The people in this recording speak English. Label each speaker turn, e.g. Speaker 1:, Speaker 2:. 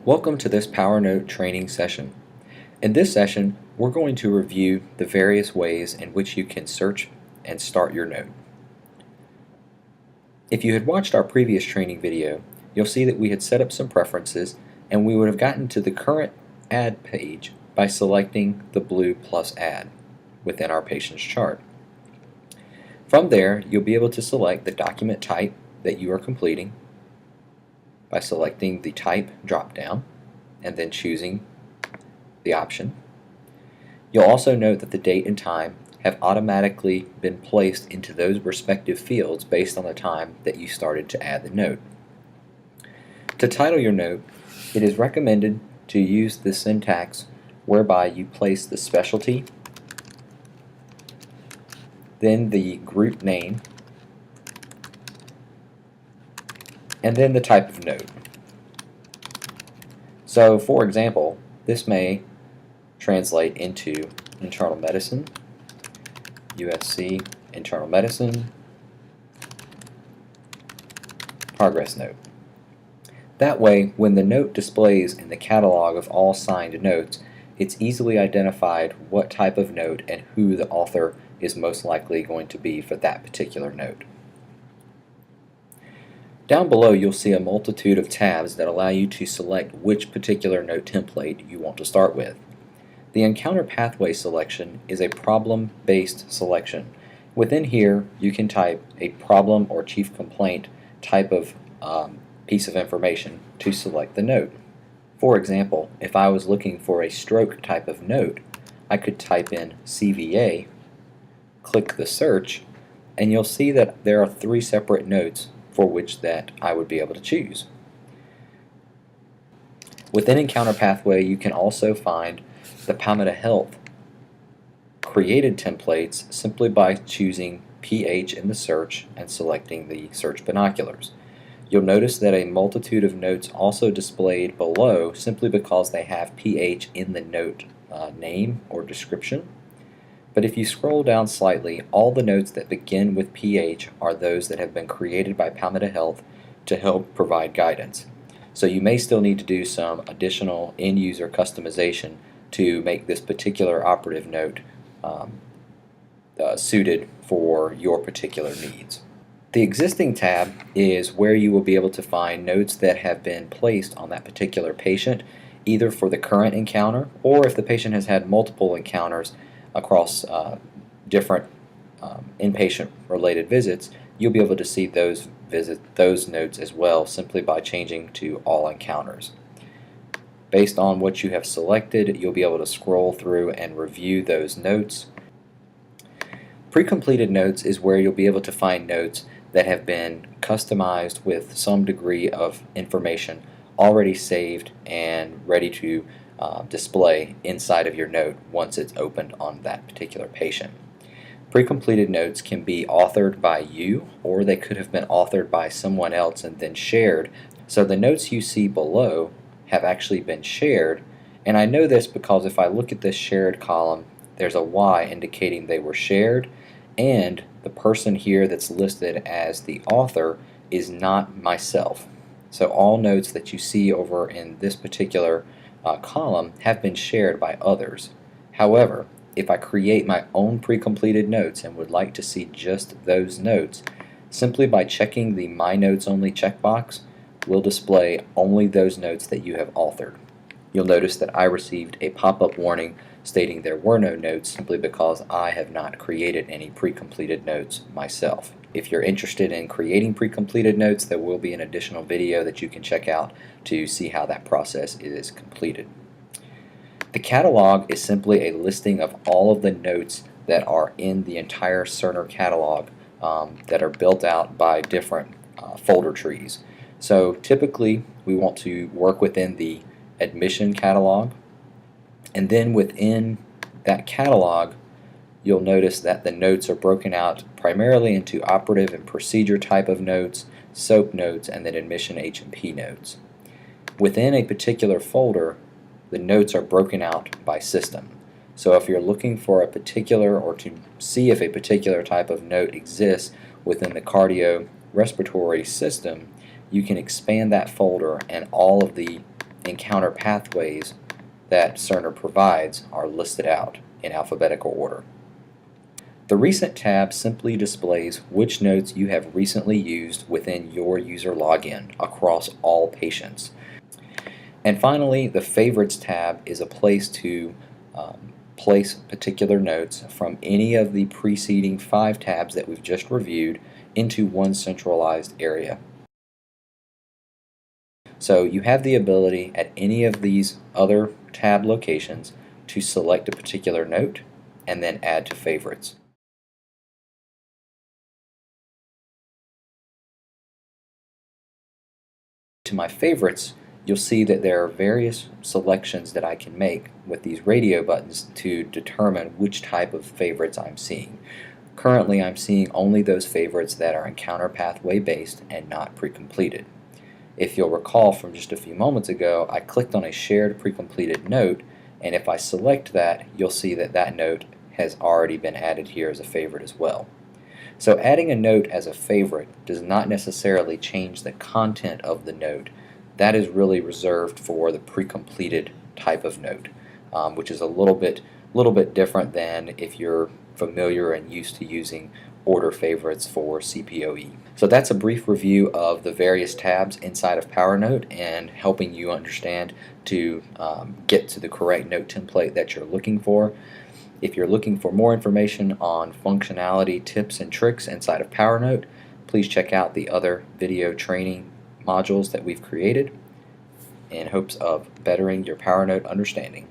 Speaker 1: Welcome to this PowerNote training session. In this session, we're going to review the various ways in which you can search and start your note. If you had watched our previous training video, you'll see that we had set up some preferences and we would have gotten to the current add page by selecting the blue plus add within our patient's chart. From there, you'll be able to select the document type that you are completing by selecting the type drop-down and then choosing the option. You'll also note that the date and time have automatically been placed into those respective fields based on the time that you started to add the note. To title your note, it is recommended to use the syntax whereby you place the specialty, then the group name, and then the type of note. So, for example, this may translate into internal medicine, USC internal medicine, progress note. That way, when the note displays in the catalog of all signed notes, it's easily identified what type of note and who the author is most likely going to be for that particular note. Down below you'll see a multitude of tabs that allow you to select which particular note template you want to start with. The encounter pathway selection is a problem-based selection. Within here you can type a problem or chief complaint type of piece of information to select the note. For example, if I was looking for a stroke type of note, I could type in CVA, click the search, and you'll see that there are 3 separate notes for which that I would be able to choose. Within Encounter Pathway you can also find the Palmetto Health created templates simply by choosing PH in the search and selecting the search binoculars. You'll notice that a multitude of notes also displayed below simply because they have PH in the note name or description. But if you scroll down slightly, all the notes that begin with PH are those that have been created by Palmetto Health to help provide guidance. So you may still need to do some additional end-user customization to make this particular operative note suited for your particular needs. The existing tab is where you will be able to find notes that have been placed on that particular patient, either for the current encounter or if the patient has had multiple encounters across different inpatient related visits, you'll be able to see those notes as well simply by changing to all encounters. Based on what you have selected, you'll be able to scroll through and review those notes. PreCompleted Notes is where you'll be able to find notes that have been customized with some degree of information already saved and ready to display inside of your note once it's opened on that particular patient. PreCompleted notes can be authored by you, or they could have been authored by someone else and then shared. So the notes you see below have actually been shared, and I know this because if I look at this shared column, there's a Y indicating they were shared, and the person here that's listed as the author is not myself. So all notes that you see over in this particular column have been shared by others. However, if I create my own pre-completed notes and would like to see just those notes, simply by checking the My Notes Only checkbox will display only those notes that you have authored. You'll notice that I received a pop-up warning stating there were no notes simply because I have not created any pre-completed notes myself. If you're interested in creating pre-completed notes, there will be an additional video that you can check out to see how that process is completed. The catalog is simply a listing of all of the notes that are in the entire Cerner catalog that are built out by different folder trees. So typically we want to work within the admission catalog, and then within that catalog you'll notice that the notes are broken out primarily into operative and procedure type of notes, SOAP notes, and then admission H&P notes. Within a particular folder, the notes are broken out by system. So if you're looking for a particular, or to see if a particular type of note exists within the cardiorespiratory system, you can expand that folder and all of the encounter pathways that Cerner provides are listed out in alphabetical order. The Recent tab simply displays which notes you have recently used within your user login across all patients. And finally, the Favorites tab is a place to place particular notes from any of the preceding 5 tabs that we've just reviewed into one centralized area. So you have the ability at any of these other tab locations to select a particular note and then add to favorites. To my favorites, you'll see that there are various selections that I can make with these radio buttons to determine which type of favorites I'm seeing. Currently, I'm seeing only those favorites that are encounter pathway based and not pre-completed. If you'll recall from just a few moments ago, I clicked on a shared pre-completed note, and if I select that, you'll see that that note has already been added here as a favorite as well. So adding a note as a favorite does not necessarily change the content of the note. That is really reserved for the pre-completed type of note, which is a little bit different than if you're familiar and used to using order favorites for CPOE. So that's a brief review of the various tabs inside of PowerNote and helping you understand to get to the correct note template that you're looking for. If you're looking for more information on functionality, tips, and tricks inside of PowerNote, please check out the other video training modules that we've created in hopes of bettering your PowerNote understanding.